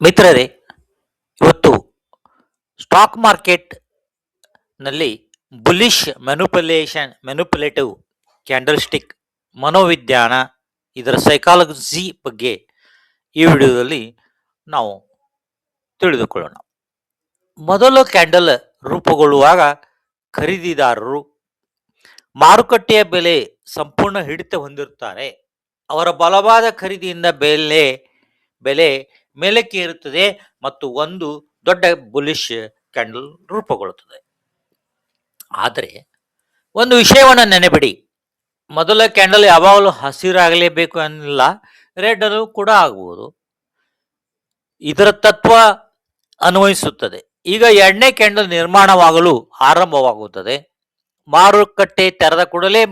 ಮಿತ್ರರೇ, ಇವತ್ತು ಸ್ಟಾಕ್ ಮಾರ್ಕೆಟ್ನಲ್ಲಿ ಬುಲಿಶ್ ಮ್ಯಾನುಪುಲೇಟಿವ್ ಕ್ಯಾಂಡಲ್ಸ್ಟಿಕ್ ಮನೋವಿಜ್ಞಾನ, ಇದರ ಸೈಕಾಲಜಿ ಬಗ್ಗೆ ಈ ವಿಡಿಯೋದಲ್ಲಿ ನಾವು ತಿಳಿದುಕೊಳ್ಳೋಣ. ಮೊದಲು ಕ್ಯಾಂಡಲ್ ರೂಪುಗೊಳ್ಳುವಾಗ ಖರೀದಿದಾರರು ಮಾರುಕಟ್ಟೆಯ ಬೆಲೆ ಸಂಪೂರ್ಣ ಹಿಡಿತ ಹೊಂದಿರುತ್ತಾರೆ. ಅವರ ಬಲವಾದ ಖರೀದಿಯಿಂದ ಬೆಲೆ ಮೇಲಕ್ಕೆ ಇರುತ್ತದೆ ಮತ್ತು ಒಂದು ದೊಡ್ಡ ಬುಲಿಶ್ ಕ್ಯಾಂಡಲ್ ರೂಪುಗೊಳ್ಳುತ್ತದೆ. ಆದರೆ ಒಂದು ವಿಷಯವನ್ನು ನೆನೆಬಿಡಿ, ಮೊದಲ ಕ್ಯಾಂಡಲ್ ಯಾವಾಗಲೂ ಹಸಿರಾಗಲೇಬೇಕು ಅನ್ನಿಲ್ಲ, ರೆಡ್ ಅಲ್ಲೂ ಕೂಡ ಆಗಬಹುದು. ಇದರ ತತ್ವ ಅನ್ವಯಿಸುತ್ತದೆ. ಈಗ ಎರಡನೇ ಕ್ಯಾಂಡಲ್ ನಿರ್ಮಾಣವಾಗಲು ಆರಂಭವಾಗುತ್ತದೆ. ಮಾರುಕಟ್ಟೆ ತೆರೆದ ಕೂಡಲೇ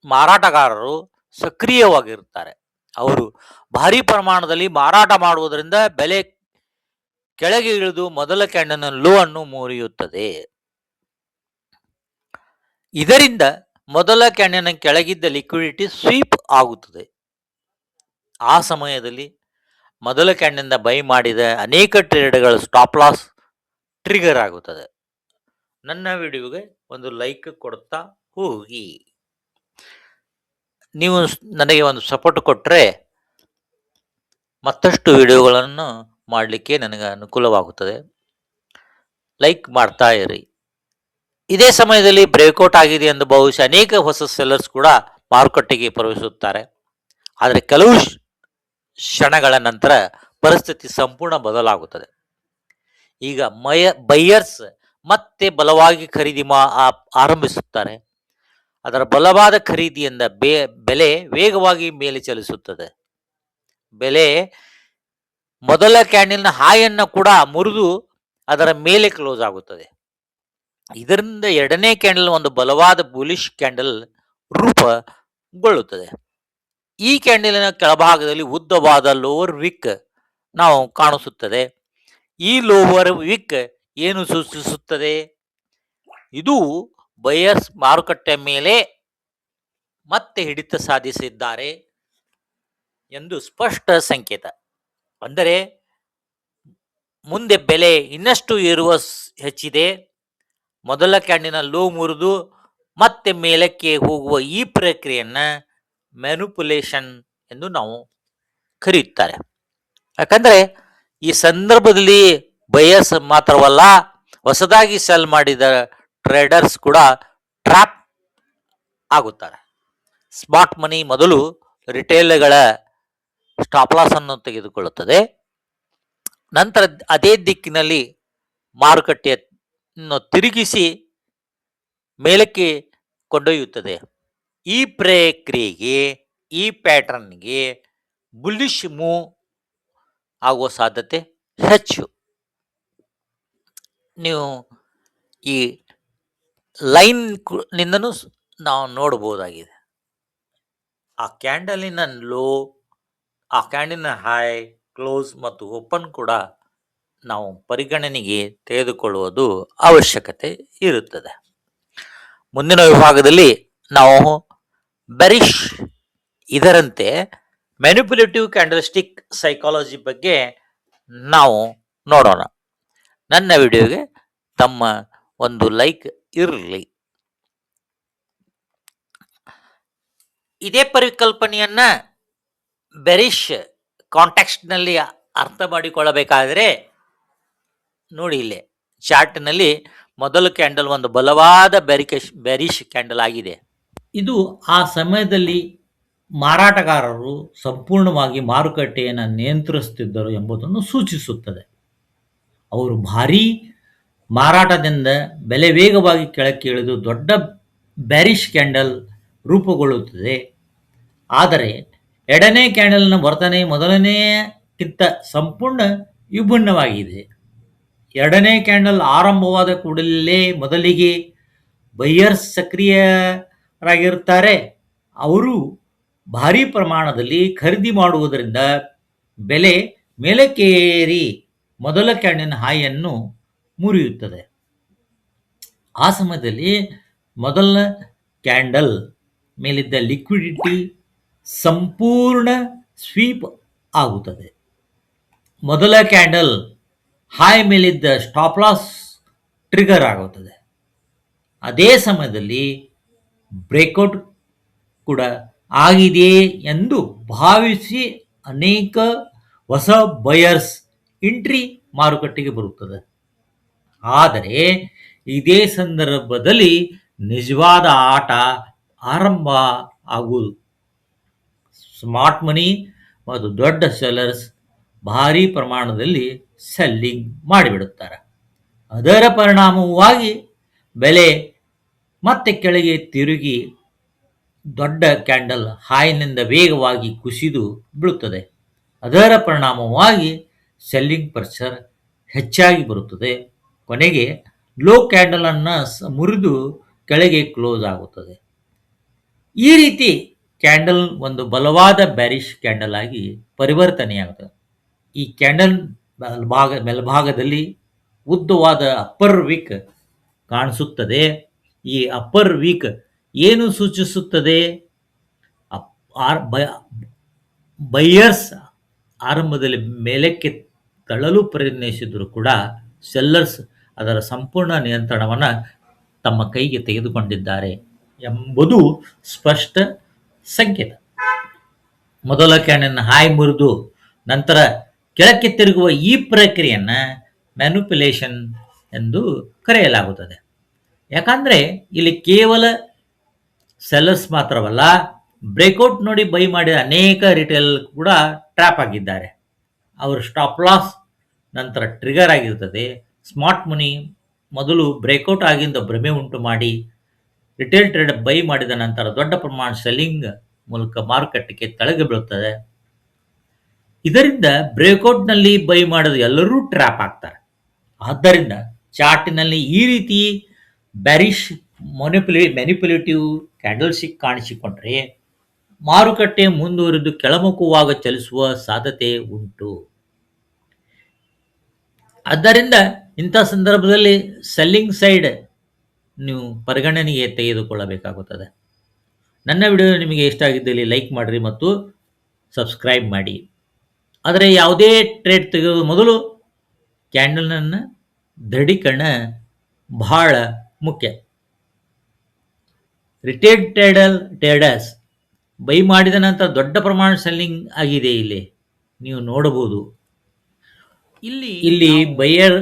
ಮಾರಾಟಗಾರರು ಸಕ್ರಿಯವಾಗಿರುತ್ತಾರೆ. ಅವರು ಭಾರಿ ಪ್ರಮಾಣದಲ್ಲಿ ಮಾರಾಟ ಮಾಡುವುದರಿಂದ ಬೆಲೆ ಕೆಳಗೆ ಇಳಿದು ಮೊದಲ ಕ್ಯಾಂಡಲ್ನ ಲೋ ಅನ್ನು ಮುರಿಯುತ್ತದೆ. ಇದರಿಂದ ಮೊದಲ ಕ್ಯಾಂಡಲ್ನ ಕೆಳಗಿದ್ದ ಲಿಕ್ವಿಡಿಟಿ ಸ್ವೀಪ್ ಆಗುತ್ತದೆ. ಆ ಸಮಯದಲ್ಲಿ ಮೊದಲ ಕ್ಯಾಂಡಲ್ನಿಂದ ಬೈ ಮಾಡಿದ ಅನೇಕ ಟ್ರೇಡ್ಗಳ ಸ್ಟಾಪ್ ಲಾಸ್ ಟ್ರಿಗರ್ ಆಗುತ್ತದೆ. ನನ್ನ ವಿಡಿಯೋಗೆ ಒಂದು ಲೈಕ್ ಕೊಡ್ತಾ ಹೋಗಿ. ನೀವು ನನಗೆ ಒಂದು ಸಪೋರ್ಟ್ ಕೊಟ್ಟರೆ ಮತ್ತಷ್ಟು ವಿಡಿಯೋಗಳನ್ನು ಮಾಡಲಿಕ್ಕೆ ನನಗೆ ಅನುಕೂಲವಾಗುತ್ತದೆ. ಲೈಕ್ ಮಾಡ್ತಾ ಇರಿ. ಇದೇ ಸಮಯದಲ್ಲಿ ಬ್ರೇಕ್ಔಟ್ ಆಗಿದೆ ಎಂದು ಭಾವಿಸಿ ಅನೇಕ ಹೊಸ ಸೆಲ್ಲರ್ಸ್ ಕೂಡ ಮಾರುಕಟ್ಟೆಗೆ ಪ್ರವೇಶಿಸುತ್ತಾರೆ. ಆದರೆ ಕೆಲವು ಕ್ಷಣಗಳ ನಂತರ ಪರಿಸ್ಥಿತಿ ಸಂಪೂರ್ಣ ಬದಲಾಗುತ್ತದೆ. ಈಗ ಬೈಯರ್ಸ್ ಮತ್ತೆ ಬಲವಾಗಿ ಖರೀದಿ ಆರಂಭಿಸುತ್ತಾರೆ. ಅದರ ಬಲವಾದ ಖರೀದಿಯಿಂದ ಬೆಲೆ ವೇಗವಾಗಿ ಮೇಲೆ ಚಲಿಸುತ್ತದೆ. ಬೆಲೆ ಮೊದಲ ಕ್ಯಾಂಡಲ್ನ ಹಾಯನ್ನು ಕೂಡ ಮುರಿದು ಅದರ ಮೇಲೆ ಕ್ಲೋಸ್ ಆಗುತ್ತದೆ. ಇದರಿಂದ ಎರಡನೇ ಕ್ಯಾಂಡಲ್ ಒಂದು ಬಲವಾದ ಬುಲಿಶ್ ಕ್ಯಾಂಡಲ್ ರೂಪುಗೊಳ್ಳುತ್ತದೆ. ಈ ಕ್ಯಾಂಡಲಿನ ಕೆಳಭಾಗದಲ್ಲಿ ಉದ್ದವಾದ ಲೋವರ್ ವಿಕ್ ನಾವು ಕಾಣಿಸುತ್ತದೆ. ಈ ಲೋವರ್ ವಿಕ್ ಏನು ಸೂಚಿಸುತ್ತದೆ? ಇದು ಬಯರ್ಸ್ ಮಾರುಕಟ್ಟೆ ಮೇಲೆ ಮತ್ತೆ ಹಿಡಿತ ಸಾಧಿಸಿದ್ದಾರೆ ಎಂದು ಸ್ಪಷ್ಟ ಸಂಕೇತ. ಅಂದರೆ ಮುಂದೆ ಬೆಲೆ ಇನ್ನಷ್ಟು ಏರುವ ಹೆಚ್ಚಿದೆ. ಮೊದಲ ಕ್ಯಾಂಡಲ್ನ ಲೋ ಮುರಿದು ಮತ್ತೆ ಮೇಲಕ್ಕೆ ಹೋಗುವ ಈ ಪ್ರಕ್ರಿಯೆಯನ್ನು ಮ್ಯಾನುಪುಲೇಷನ್ ಎಂದು ನಾವು ಕರೆಯುತ್ತಾರೆ. ಯಾಕಂದರೆ ಈ ಸಂದರ್ಭದಲ್ಲಿ ಬಯರ್ಸ್ ಮಾತ್ರವಲ್ಲ, ಹೊಸದಾಗಿ ಸೆಲ್ ಮಾಡಿದ ಟ್ರೇಡರ್ಸ್ ಕೂಡ ಟ್ರ್ಯಾಪ್ ಆಗುತ್ತಾರೆ. ಸ್ಮಾರ್ಟ್ ಮನಿ ಮೊದಲು ರಿಟೇಲ್ಗಳ ಸ್ಟಾಪ್ ಲಾಸ್ ಅನ್ನು ತೆಗೆದುಕೊಳ್ಳುತ್ತದೆ. ನಂತರ ಅದೇ ದಿಕ್ಕಿನಲ್ಲಿ ಮಾರುಕಟ್ಟೆಯನ್ನು ತಿರುಗಿಸಿ ಮೇಲಕ್ಕೆ ಕೊಂಡೊಯ್ಯುತ್ತದೆ. ಈ ಪ್ರಕ್ರಿಯೆಗೆ, ಈ ಪ್ಯಾಟರ್ನ್ಗೆ ಬುಲಿಶ್ ಮೂವ್ ಆಗುವ ಸಾಧ್ಯತೆ ಹೆಚ್ಚು. ನೀವು ಈ ಲೈನ್ ನಿಂದನೂ ನಾವು ನೋಡಬಹುದಾಗಿದೆ. ಆ ಕ್ಯಾಂಡಲಿನ ಲೋ, ಆ ಕ್ಯಾಂಡಲಿನ ಹೈ, ಕ್ಲೋಸ್ ಮತ್ತು ಓಪನ್ ಕೂಡ ನಾವು ಪರಿಗಣನೆಗೆ ತೆಗೆದುಕೊಳ್ಳುವುದು ಅವಶ್ಯಕತೆ ಇರುತ್ತದೆ. ಮುಂದಿನ ವಿಭಾಗದಲ್ಲಿ ನಾವು ಬೆರಿಶ್, ಇದರಂತೆ ಮ್ಯಾನುಪುಲೇಟಿವ್ ಕ್ಯಾಂಡಲ್ಸ್ಟಿಕ್ ಸೈಕಾಲಜಿ ಬಗ್ಗೆ ನಾವು ನೋಡೋಣ. ನನ್ನ ವಿಡಿಯೋಗೆ ತಮ್ಮ ಒಂದು ಲೈಕ್ ಇರಲಿ. ಇದೇ ಪರಿಕಲ್ಪನೆಯನ್ನ ಬೆರಿಶ್ ಕಾಂಟೆಕ್ಸ್ಟ್ನಲ್ಲಿ ಅರ್ಥ ಮಾಡಿಕೊಳ್ಳಬೇಕಾದರೆ ನೋಡಿ, ಇಲ್ಲೇ ಚಾರ್ಟ್ನಲ್ಲಿ ಮೊದಲ ಕ್ಯಾಂಡಲ್ ಒಂದು ಬಲವಾದ ಬೆರಿಶ್ ಕ್ಯಾಂಡಲ್ ಆಗಿದೆ. ಇದು ಆ ಸಮಯದಲ್ಲಿ ಮಾರಾಟಗಾರರು ಸಂಪೂರ್ಣವಾಗಿ ಮಾರುಕಟ್ಟೆಯನ್ನು ನಿಯಂತ್ರಿಸುತ್ತಿದ್ದರು ಎಂಬುದನ್ನು ಸೂಚಿಸುತ್ತದೆ. ಅವರು ಭಾರೀ ಮಾರಾಟದಿಂದ ಬೆಲೆ ವೇಗವಾಗಿ ಕೆಳಕ್ಕೆ ಇಳಿದು ದೊಡ್ಡ ಬೆರಿಶ್ ಕ್ಯಾಂಡಲ್ ರೂಪುಗೊಳ್ಳುತ್ತದೆ. ಆದರೆ ಎರಡನೇ ಕ್ಯಾಂಡಲ್ನ ವರ್ತನೆ ಮೊದಲನೆಯಕ್ಕಿಂತ ಸಂಪೂರ್ಣ ವಿಭಿನ್ನವಾಗಿದೆ. ಎರಡನೇ ಕ್ಯಾಂಡಲ್ ಆರಂಭವಾದ ಕೂಡಲೇ ಮೊದಲಿಗೆ ಬೈಯರ್ಸ್ ಸಕ್ರಿಯರಾಗಿರುತ್ತಾರೆ. ಅವರು ಭಾರೀ ಪ್ರಮಾಣದಲ್ಲಿ ಖರೀದಿ ಮಾಡುವುದರಿಂದ ಬೆಲೆ ಮೇಲಕ್ಕೇರಿ ಮೊದಲ ಕ್ಯಾಂಡಲ್ನ ಹಾಯನ್ನು ಮುರಿಯುತ್ತದೆ. ಆ ಸಮಯದಲ್ಲಿ ಮೊದಲ ಕ್ಯಾಂಡಲ್ ಮೇಲಿದ್ದ ಲಿಕ್ವಿಡಿಟಿ ಸಂಪೂರ್ಣ ಸ್ವೀಪ್ ಆಗುತ್ತದೆ. ಮೊದಲ ಕ್ಯಾಂಡಲ್ ಹೈ ಮೇಲಿದ್ದ ಸ್ಟಾಪ್ ಲಾಸ್ ಟ್ರಿಗರ್ ಆಗುತ್ತದೆ. ಅದೇ ಸಮಯದಲ್ಲಿ ಬ್ರೇಕ್ಔಟ್ ಕೂಡ ಆಗಿದೆಯೇ ಎಂದು ಭಾವಿಸಿ ಅನೇಕ ಹೊಸ ಬಯರ್ಸ್ ಎಂಟ್ರಿ ಮಾರುಕಟ್ಟೆಗೆ ಬರುತ್ತದೆ. ಆದರೆ ಇದೇ ಸಂದರ್ಭದಲ್ಲಿ ನಿಜವಾದ ಆಟ ಆರಂಭ ಆಗುವುದು. ಸ್ಮಾರ್ಟ್ ಮನಿ ಮತ್ತು ದೊಡ್ಡ ಸೆಲ್ಲರ್ಸ್ ಭಾರಿ ಪ್ರಮಾಣದಲ್ಲಿ ಸೆಲ್ಲಿಂಗ್ ಮಾಡಿಬಿಡುತ್ತಾರೆ. ಅದರ ಪರಿಣಾಮವಾಗಿ ಬೆಲೆ ಮತ್ತೆ ಕೆಳಗೆ ತಿರುಗಿ ದೊಡ್ಡ ಕ್ಯಾಂಡಲ್ ಹಾಯ್ನಿಂದ ವೇಗವಾಗಿ ಕುಸಿದು ಬೀಳುತ್ತದೆ. ಅದರ ಪರಿಣಾಮವಾಗಿ ಸೆಲ್ಲಿಂಗ್ ಪ್ರೆಷರ್ ಹೆಚ್ಚಾಗಿ ಬರುತ್ತದೆ. ಕೊನೆಗೆ ಲೋ ಕ್ಯಾಂಡಲ್ ಅನ್ನು ಮುರಿದು ಕೆಳಗೆ ಕ್ಲೋಸ್ ಆಗುತ್ತದೆ. ಈ ರೀತಿ ಕ್ಯಾಂಡಲ್ ಒಂದು ಬಲವಾದ ಬ್ಯಾರಿಶ್ ಕ್ಯಾಂಡಲ್ ಆಗಿ ಪರಿವರ್ತನೆಯಾಗುತ್ತದೆ. ಈ ಕ್ಯಾಂಡಲ್ ಮೇಲ್ಭಾಗದಲ್ಲಿ ಉದ್ದವಾದ ಅಪ್ಪರ್ ವೀಕ್ ಕಾಣಿಸುತ್ತದೆ. ಈ ಅಪ್ಪರ್ ವೀಕ್ ಏನು ಸೂಚಿಸುತ್ತದೆ? ಬೈಯರ್ಸ್ ಆರಂಭದಲ್ಲಿ ಮೇಲಕ್ಕೆ ತಳ್ಳಲು ಪ್ರಯತ್ನಿಸಿದರೂ ಕೂಡ ಸೆಲ್ಲರ್ಸ್ ಅದರ ಸಂಪೂರ್ಣ ನಿಯಂತ್ರಣವನ್ನು ತಮ್ಮ ಕೈಗೆ ತೆಗೆದುಕೊಂಡಿದ್ದಾರೆ ಎಂಬುದು ಸ್ಪಷ್ಟ ಸಂಕೇತ. ಮೊದಲ ಕ್ಯಾಂಡಲ್ ಹಾಯ್ ಮುರಿದು ನಂತರ ಕೆಳಕ್ಕೆ ತಿರುಗುವ ಈ ಪ್ರಕ್ರಿಯೆಯನ್ನು ಮ್ಯಾನುಪ್ಯುಲೇಷನ್ ಎಂದು ಕರೆಯಲಾಗುತ್ತದೆ. ಯಾಕಂದರೆ ಇಲ್ಲಿ ಕೇವಲ ಸೆಲ್ಲರ್ಸ್ ಮಾತ್ರವಲ್ಲ, ಬ್ರೇಕ್ಔಟ್ ನೋಡಿ ಬೈ ಮಾಡಿದ ಅನೇಕ ರಿಟೇಲ್ ಕೂಡ ಟ್ರ್ಯಾಪ್ ಆಗಿದ್ದಾರೆ. ಅವರು ಸ್ಟಾಪ್ ಲಾಸ್ ನಂತರ ಟ್ರಿಗರ್ ಆಗಿರ್ತದೆ. ಸ್ಮಾರ್ಟ್ ಮನಿ ಮೊದಲು ಬ್ರೇಕ್ಔಟ್ ಆಗಿಂದ ಭ್ರಮೆ ಉಂಟು ಮಾಡಿ ರಿಟೇಲ್ ಟ್ರೇಡರ್ ಬೈ ಮಾಡಿದ ನಂತರ ದೊಡ್ಡ ಪ್ರಮಾಣ ಸೆಲ್ಲಿಂಗ್ ಮೂಲಕ ಮಾರುಕಟ್ಟೆಗೆ ತೆಳಗೆ ಬೀಳುತ್ತದೆ. ಇದರಿಂದ ಬ್ರೇಕ್ಔಟ್ನಲ್ಲಿ ಬೈ ಮಾಡಿದ ಎಲ್ಲರೂ ಟ್ರ್ಯಾಪ್ ಆಗ್ತಾರೆ. ಆದ್ದರಿಂದ ಚಾರ್ಟಿನಲ್ಲಿ ಈ ರೀತಿ ಬ್ಯಾರಿಶ್ ಮ್ಯಾನಿಪ್ಯುಲೇಟಿವ್ ಕ್ಯಾಂಡಲ್ಸ್ಟಿಕ್ ಕಾಣಿಸಿಕೊಂಡ್ರೆ ಮಾರುಕಟ್ಟೆ ಮುಂದುವರಿದು ಕೆಳಮುಖವಾಗ ಚಲಿಸುವ ಸಾಧ್ಯತೆ ಉಂಟು. ಆದ್ದರಿಂದ ಇಂಥ ಸಂದರ್ಭದಲ್ಲಿ ಸೆಲ್ಲಿಂಗ್ ಸೈಡ್ ನೀವು ಪರಿಗಣನೆಗೆ ತೆಗೆದುಕೊಳ್ಳಬೇಕಾಗುತ್ತದೆ. ನನ್ನ ವಿಡಿಯೋ ನಿಮಗೆ ಇಷ್ಟ ಆಗಿದ್ದಲ್ಲಿ ಲೈಕ್ ಮಾಡಿರಿ ಮತ್ತು ಸಬ್ಸ್ಕ್ರೈಬ್ ಮಾಡಿ. ಆದರೆ ಯಾವುದೇ ಟ್ರೇಡ್ ತೆಗೆಯುವ ಮೊದಲು ಕ್ಯಾಂಡಲ್ನನ್ನು ದೃಢೀಕರಣ ಬಹಳ ಮುಖ್ಯ. ರಿಟೇಲ್ ಟ್ರೇಡರ್ಸ್ ಬೈ ಮಾಡಿದ ನಂತರ ದೊಡ್ಡ ಪ್ರಮಾಣ ಸೆಲ್ಲಿಂಗ್ ಆಗಿದೆ. ಇಲ್ಲಿ ನೀವು ನೋಡಬಹುದು. ಇಲ್ಲಿ ಬೈಯರ್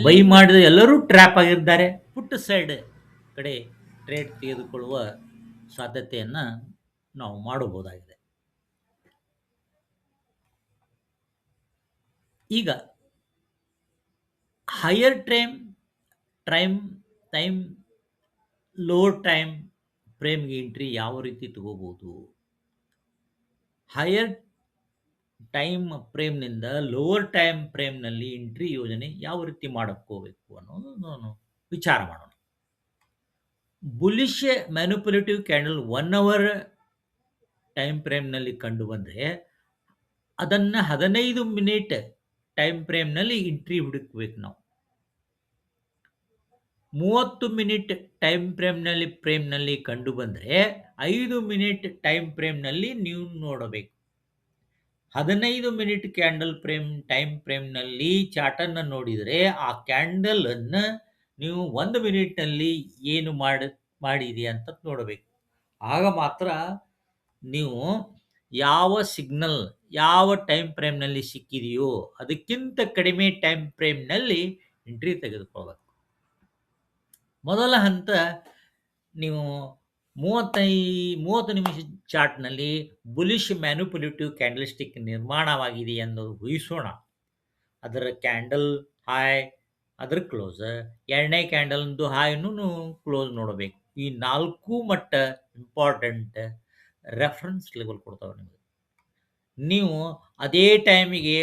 ಬೈ ಮಾಡಿದ ಎಲ್ಲರೂ ಟ್ರ್ಯಾಪ್ ಆಗಿದ್ದಾರೆ. ಪುಟ್ ಸೈಡ್ ಕಡೆ ಟ್ರೇಡ್ ತೆಗೆದುಕೊಳ್ಳುವ ಸಾಧ್ಯತೆಯನ್ನು ನಾವು ಮಾಡಬಹುದಾಗಿದೆ. ಈಗ ಹೈಯರ್ ಟೈಮ್ ಲೋವರ್ ಟೈಮ್ ಫ್ರೇಮ್ಗೆ ಎಂಟ್ರಿ ಯಾವ ರೀತಿ ತಗೋಬಹುದು? ಹೈಯರ್ ಟೈಮ್ ಫ್ರೇಮ್ನಿಂದ ಲೋವರ್ ಟೈಮ್ ಫ್ರೇಮ್ನಲ್ಲಿ ಎಂಟ್ರಿ ಯೋಜನೆ ಯಾವ ರೀತಿ ಮಾಡ್ಕೋಬೇಕು ಅನ್ನೋದು ವಿಚಾರ ಮಾಡೋಣ. Bullish manipulative candle 1 hour time ಫ್ರೇಮ್ನಲ್ಲಿ ಕಂಡು ಬಂದರೆ ಅದನ್ನು 15 ಮಿನಿಟ್ ಟೈಮ್ ಫ್ರೇಮ್ನಲ್ಲಿ ಎಂಟ್ರಿ ಹುಡುಕಬೇಕು. ನಾವು 30 ಮಿನಿಟ್ ಟೈಮ್ ಫ್ರೇಮ್ನಲ್ಲಿ ಕಂಡು ಬಂದರೆ 5 ಮಿನಿಟ್ ಟೈಮ್ ಫ್ರೇಮ್ನಲ್ಲಿ ನೀವು ನೋಡಬೇಕು. 15 ಮಿನಿಟ್ ಟೈಮ್ ಫ್ರೇಮ್ನಲ್ಲಿ ಚಾರ್ಟನ್ನು ನೋಡಿದರೆ ಆ ಕ್ಯಾಂಡಲನ್ನು ನೀವು 1 ಮಿನಿಟ್ನಲ್ಲಿ ಏನು ಮಾಡಿದೆ ಅಂತ ನೋಡಬೇಕು. ಆಗ ಮಾತ್ರ ನೀವು ಯಾವ ಸಿಗ್ನಲ್ ಯಾವ ಟೈಮ್ ಫ್ರೇಮ್ನಲ್ಲಿ ಸಿಕ್ಕಿದೆಯೋ ಅದಕ್ಕಿಂತ ಕಡಿಮೆ ಟೈಮ್ ಫ್ರೇಮ್ನಲ್ಲಿ ಎಂಟ್ರಿ ತೆಗೆದುಕೊಳ್ಬೇಕು. ಮೊದಲ ಹಂತ, ನೀವು 30 ನಿಮಿಷ ಚಾರ್ಟ್ನಲ್ಲಿ ಬುಲಿಶ್ ಮ್ಯಾನಿಪ್ಯುಲೇಟಿವ್ ಕ್ಯಾಂಡಲ್ಸ್ಟಿಕ್ ನಿರ್ಮಾಣವಾಗಿದೆ ಎಂದು ಊಹಿಸೋಣ. ಅದರ ಕ್ಯಾಂಡಲ್ ಹೈ, ಅದರ ಕ್ಲೋಸ್, ಎರಡನೇ ಕ್ಯಾಂಡಲ್ದು ಹಾಯನ್ನು ಕ್ಲೋಸ್ ನೋಡಬೇಕು. ಈ 4 ಮಟ್ಟ ಇಂಪಾರ್ಟೆಂಟ್ ರೆಫರೆನ್ಸ್ ಲೆವೆಲ್ ಕೊಡ್ತಾವೆ ನಿಮಗೆ. ನೀವು ಅದೇ ಟೈಮಿಗೆ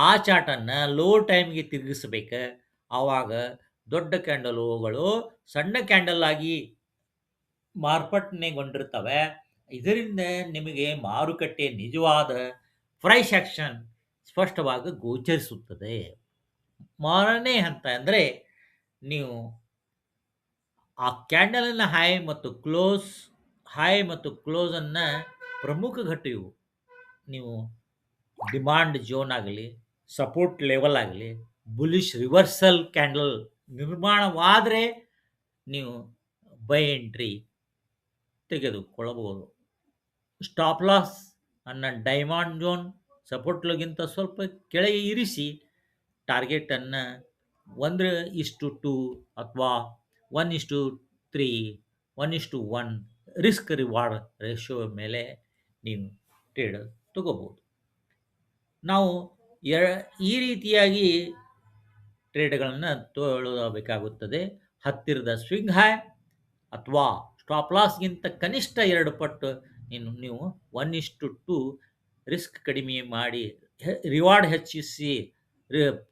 ಆ ಚಾರ್ಟನ್ನು ಲೋ ಟೈಮ್ಗೆ ತಿರುಗಿಸಬೇಕು. ಆವಾಗ ದೊಡ್ಡ ಕ್ಯಾಂಡಲ್ಗಳು ಸಣ್ಣ ಕ್ಯಾಂಡಲ್ ಆಗಿ ಮಾರ್ಪಟ್ಟನೆಗೊಂಡಿರ್ತವೆ. ಇದರಿಂದ ನಿಮಗೆ ಮಾರುಕಟ್ಟೆ ನಿಜವಾದ ಪ್ರೈಸ್ ಆಕ್ಷನ್ ಸ್ಪಷ್ಟವಾಗಿ ಗೋಚರಿಸುತ್ತದೆ. ಮಾರನೇ ಹಂತ ಅಂದರೆ ನೀವು ಆ ಕ್ಯಾಂಡಲಿನ ಹೈ ಮತ್ತು ಕ್ಲೋಸನ್ನು ಪ್ರಮುಖ ಘಟಕ ಇವು. ನೀವು ಡಿಮಾಂಡ್ ಝೋನ್ ಆಗಲಿ, ಸಪೋರ್ಟ್ ಲೆವೆಲ್ ಆಗಲಿ, ಬುಲಿಶ್ ರಿವರ್ಸಲ್ ಕ್ಯಾಂಡಲ್ ನಿರ್ಮಾಣವಾದರೆ ನೀವು ಬೈ ಎಂಟ್ರಿ ತೆಗೆದುಕೊಳ್ಳಬಹುದು. ಸ್ಟಾಪ್ ಲಾಸ್ ಅನ್ನು ಡೈಮಂಡ್ ಜೋನ್ ಸಪೋರ್ಟ್ಗಿಂತ ಸ್ವಲ್ಪ ಕೆಳಗೆ ಇರಿಸಿ ಟಾರ್ಗೆಟನ್ನು 1:2 ಅಥವಾ 1:3, 1:1 ರಿಸ್ಕ್ ರಿವಾರ್ಡ್ ರೇಷಿಯೋ ಮೇಲೆ ನೀವು ಟ್ರೇಡ್ ತಗೋಬಹುದು. ನಾವು ಈ ರೀತಿಯಾಗಿ ಟ್ರೇಡ್ಗಳನ್ನು ತೊಗೊಳ್ಳಬೇಕಾಗುತ್ತದೆ. ಹತ್ತಿರದ ಸ್ವಿಂಗ್ ಹೈ ಅಥವಾ ಸ್ಟಾಪ್ ಲಾಸ್ಗಿಂತ ಕನಿಷ್ಠ 2 ಪಟ್ಟು ನೀವು 1:2 ರಿಸ್ಕ್ ಕಡಿಮೆ ಮಾಡಿ ರಿವಾರ್ಡ್ ಹೆಚ್ಚಿಸಿ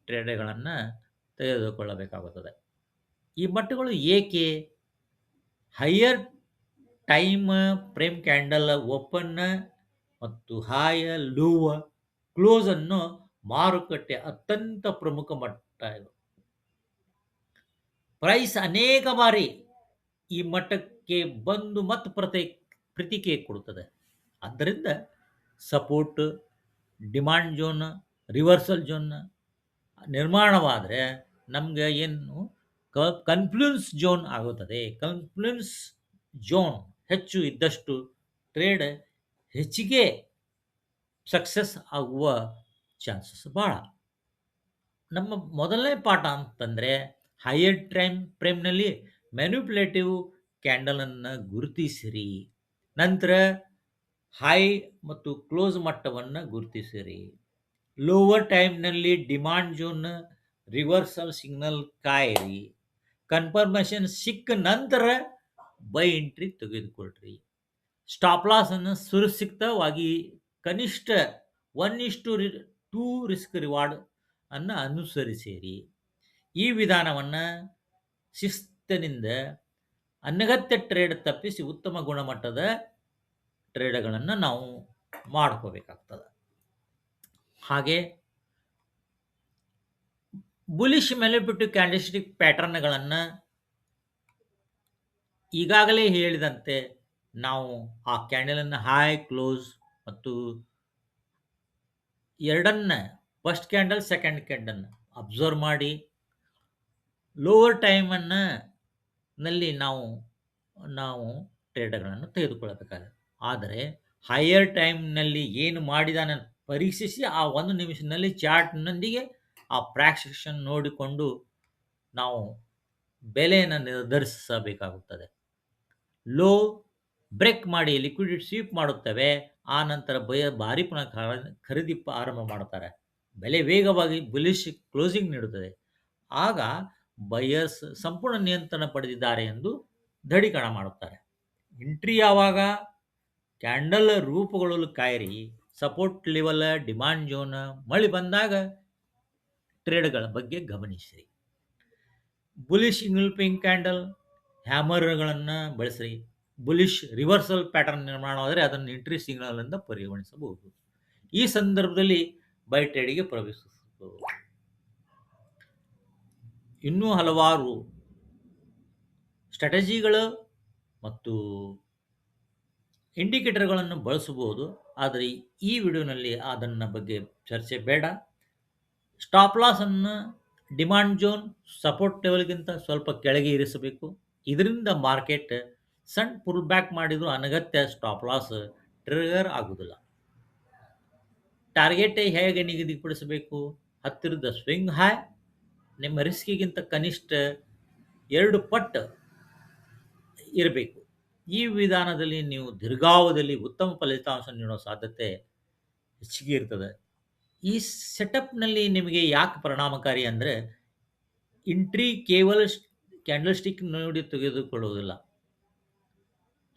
ಟ್ರೇಡ್ಗಳನ್ನು ತೆಗೆದುಕೊಳ್ಳಬೇಕಾಗುತ್ತದೆ. ಈ ಮಟ್ಟಗಳು ಏಕೆ? Higher time frame candle open ಮತ್ತು ಹೈ ಲೋ ಕ್ಲೋಸ್ ಅನ್ನು ಮಾರುಕಟ್ಟೆ ಅತ್ಯಂತ ಪ್ರಮುಖ ಮಟ್ಟ ಇದು. ಪ್ರೈಸ್ ಅನೇಕ ಬಾರಿ ಈ ಮಟ್ಟಕ್ಕೆ ಬಂದು ಮತ್ತು ಪ್ರತಿಕ್ರಿಯೆ ಕೊಡುತ್ತದೆ. ಆದ್ದರಿಂದ support, demand zone, reversal zone ನಿರ್ಮಾಣವಾದರೆ ನಮ್ಗೆ ಏನು ಕನ್ಫ್ಲೂನ್ಸ್ ಜೋನ್ ಆಗುತ್ತದೆ. ಕನ್ಫ್ಲೂನ್ಸ್ ಜೋನ್ ಹೆಚ್ಚು ಇದ್ದಷ್ಟು ಟ್ರೇಡ್ ಹೆಚ್ಚಿಗೆ ಸಕ್ಸಸ್ ಆಗುವ ಚಾನ್ಸಸ್ ಭಾಳ. ನಮ್ಮ ಮೊದಲನೇ ಪಾಠ ಅಂತಂದರೆ ಹೈಯರ್ ಟೈಮ್ ಫ್ರೇಮ್ನಲ್ಲಿ ಮ್ಯಾನ್ಯುಪ್ಯುಲೇಟಿವ್ ಕ್ಯಾಂಡಲನ್ನು ಗುರುತಿಸಿರಿ. ನಂತರ ಹೈ ಮತ್ತು ಕ್ಲೋಸ್ ಮಟ್ಟವನ್ನು ಗುರುತಿಸಿರಿ. ಲೋವರ್ ಟೈಮ್ನಲ್ಲಿ ಡಿಮಾಂಡ್ ಜೋನ್ ರಿವರ್ಸಲ್ ಸಿಗ್ನಲ್ ಕಾಯಿರಿ. ಕನ್ಫರ್ಮೇಷನ್ ಸಿಕ್ಕ ನಂತರ ಬೈ ಎಂಟ್ರಿ ತೆಗೆದುಕೊಳ್ಳ್ರಿ. ಸ್ಟಾಪ್ ಲಾಸ್ ಅನ್ನು ಸುರಕ್ಷಿತವಾಗಿ ಕನಿಷ್ಠ 1:2 ರಿಸ್ಕ್ ರಿವಾರ್ಡ್ ಅನ್ನು ಅನುಸರಿಸಿರಿ. ಈ ವಿಧಾನವನ್ನು ಶಿಸ್ತಿನಿಂದ ಅನಗತ್ಯ ಟ್ರೇಡ್ ತಪ್ಪಿಸಿ ಉತ್ತಮ ಗುಣಮಟ್ಟದ ಟ್ರೇಡ್ಗಳನ್ನು ನಾವು ಮಾಡ್ಕೋಬೇಕಾಗ್ತದೆ. ಹಾಗೆ ಬುಲಿಶ್ ಮ್ಯಾನಿಪ್ಯುಲೇಟಿವ್ ಕ್ಯಾಂಡಲ್ಸ್ಟಿಕ್ ಪ್ಯಾಟರ್ನ್ಗಳನ್ನು ಈಗಾಗಲೇ ಹೇಳಿದಂತೆ ನಾವು ಆ ಕ್ಯಾಂಡಲನ್ನು ಹೈ, ಕ್ಲೋಸ್ ಮತ್ತು ಎರಡನ್ನು first candle, second candle observe ಮಾಡಿ ಲೋವರ್ ಟೈಮನ್ನು ನಲ್ಲಿ ನಾವು ಟ್ರೇಡ್ಗಳನ್ನು ತೆಗೆದುಕೊಳ್ಳಬೇಕಾಗಿದೆ. ಆದರೆ ಹೈಯರ್ ಟೈಮ್ನಲ್ಲಿ ಏನು ಮಾಡಿದಾನೆ ಪರೀಕ್ಷಿಸಿ ಆ 1 ನಿಮಿಷದಲ್ಲಿ ಚಾರ್ಟ್ನೊಂದಿಗೆ ಆ ಪ್ರಾಕ್ಷನ್ ನೋಡಿಕೊಂಡು ನಾವು ಬೆಲೆಯನ್ನು ನಿರ್ಧರಿಸಬೇಕಾಗುತ್ತದೆ. ಲೋ ಬ್ರೇಕ್ ಮಾಡಿ ಲಿಕ್ವಿಡಿಟಿ ಸ್ವೀಪ್ ಮಾಡುತ್ತವೆ. ಆ ನಂತರ ಭಾರಿ ಪುನಃ ಖರೀದಿ ಆರಂಭ ಮಾಡುತ್ತಾರೆ. ಬೆಲೆ ವೇಗವಾಗಿ ಬುಲಿಶ್ ಕ್ಲೋಸಿಂಗ್ ನೀಡುತ್ತದೆ. ಆಗ ಬಯರ್ಸ್ ಸಂಪೂರ್ಣ ನಿಯಂತ್ರಣ ಪಡೆದಿದ್ದಾರೆ ಎಂದು ದೃಢೀಕರಣ ಮಾಡುತ್ತಾರೆ. ಎಂಟ್ರಿ ಯಾವಾಗ? ಕ್ಯಾಂಡಲ್ ರೂಪುಗೊಳ್ಳಲು ಕಾಯಿರಿ. ಸಪೋರ್ಟ್ ಲೆವೆಲ್, ಡಿಮಾಂಡ್ ಜೋನ್ ಮಳೆ ಬಂದಾಗ ಟ್ರೇಡ್ಗಳ ಬಗ್ಗೆ ಗಮನಿಸಿರಿ. ಬುಲಿಶ್ ಇನ್ವೆಲ್ಪಿಂಗ್ ಕ್ಯಾಂಡಲ್ ಹ್ಯಾಮರ್ಗಳನ್ನು ಬಳಸಿರಿ. ಬುಲಿಶ್ ರಿವರ್ಸಲ್ ಪ್ಯಾಟರ್ನ್ ನಿರ್ಮಾಣವಾದರೆ ಅದನ್ನು ಎಂಟ್ರಿ ಸಿಗ್ನಲ್ ಎಂದು ಪರಿಗಣಿಸಬಹುದು. ಈ ಸಂದರ್ಭದಲ್ಲಿ ಬೈ ಟ್ರೇಡಿಗೆ ಪ್ರವೇಶಿಸಬಹುದು. ಇನ್ನೂ ಹಲವಾರು ಸ್ಟ್ರಾಟಜಿಗಳು ಮತ್ತು ಇಂಡಿಕೇಟರ್ಗಳನ್ನು ಬಳಸಬಹುದು. ಆದರೆ ಈ ವಿಡಿಯೋನಲ್ಲಿ ಅದನ್ನ ಬಗ್ಗೆ ಚರ್ಚೆ ಬೇಡ. ಸ್ಟಾಪ್ ಲಾಸ್ ಅನ್ನು ಡಿಮಾಂಡ್ ಜೋನ್, ಸಪೋರ್ಟ್ ಲೆವೆಲ್ಗಿಂತ ಸ್ವಲ್ಪ ಕೆಳಗೆ ಇರಿಸಬೇಕು. ಇದರಿಂದ ಮಾರ್ಕೆಟ್ ಸಣ್ಣ ಪುಲ್ ಬ್ಯಾಕ್ ಮಾಡಿದರೂ ಅನಗತ್ಯ ಸ್ಟಾಪ್ ಲಾಸ್ ಟ್ರಿಗರ್ ಆಗುವುದಿಲ್ಲ. ಟಾರ್ಗೆಟ್ ಹೇಗೆ ನಿಗದಿಪಡಿಸಬೇಕು? ಹತ್ತಿರದ ಸ್ವಿಂಗ್ ಹೈ ನಿಮ್ಮ ರಿಸ್ಕಿಗಿಂತ ಕನಿಷ್ಠ 2 ಪಟ್ಟು ಇರಬೇಕು. ಈ ವಿಧಾನದಲ್ಲಿ ನೀವು ದೀರ್ಘಾವಧಿಯಲ್ಲಿ ಉತ್ತಮ ಫಲಿತಾಂಶ ನೀಡುವ ಸಾಧ್ಯತೆ ಹೆಚ್ಚಿಗೆ ಇರ್ತದೆ. ಈ ಸೆಟಪ್ನಲ್ಲಿ ನಿಮಗೆ ಯಾಕೆ ಪರಿಣಾಮಕಾರಿ ಅಂದರೆ ಎಂಟ್ರಿ ಕೇವಲ ಕ್ಯಾಂಡಲ್ಸ್ಟಿಕ್ ನೋಡಿ ತೆಗೆದುಕೊಳ್ಳುವುದಿಲ್ಲ.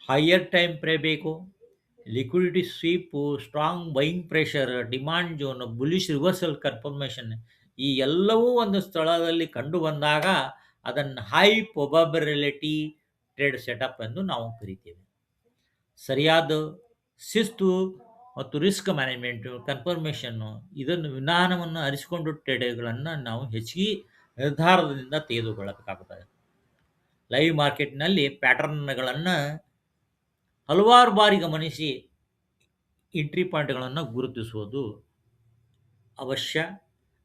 ಹೈಯರ್ ಟೈಮ್ ಫ್ರೇಮ್ ಬೇಕು, liquidity sweep, strong buying pressure, demand zone, bullish reversal confirmation ಈ ಎಲ್ಲವೂ ಒಂದು ಸ್ಥಳದಲ್ಲಿ ಕಂಡು ಬಂದಾಗ ಅದನ್ನು ಹೈ ಪ್ರೊಬಬಿಲಿಟಿ ಟ್ರೇಡ್ ಸೆಟಪ್ ಎಂದು ನಾವು ಕರಿತೇವೆ. ಸರಿಯಾದ ಶಿಸ್ತು ಮತ್ತು ರಿಸ್ಕ್ ಮ್ಯಾನೇಜ್ಮೆಂಟು, ಕನ್ಫರ್ಮೇಷನ್ನು ಇದನ್ನು ವಿಧಾನವನ್ನು ಅರಿಸಿಕೊಂಡು ಟ್ರೇಡ್ಗಳನ್ನು ನಾವು ಹೆಚ್ಚಿಗೆ ನಿರ್ಧಾರದಿಂದ ತೆಗೆದುಕೊಳ್ಳಬೇಕಾಗುತ್ತದೆ. ಲೈವ್ ಮಾರ್ಕೆಟ್ನಲ್ಲಿ ಪ್ಯಾಟರ್ನ್ಗಳನ್ನು ಹಲವಾರು ಬಾರಿ ಗಮನಿಸಿ ಎಂಟ್ರಿ ಪಾಯಿಂಟ್ಗಳನ್ನು ಗುರುತಿಸುವುದು ಅವಶ್ಯ.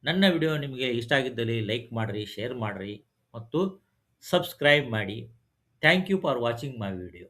ನನ್ನ ವಿಡಿಯೋ ನಿಮಗೆ ಇಷ್ಟ ಆಗಿದ್ದಲ್ಲಿ ಲೈಕ್ ಮಾಡಿರಿ, ಶೇರ್ ಮಾಡಿರಿ ಮತ್ತು ಸಬ್ಸ್ಕ್ರೈಬ್ ಮಾಡಿ. Thank you for watching my video.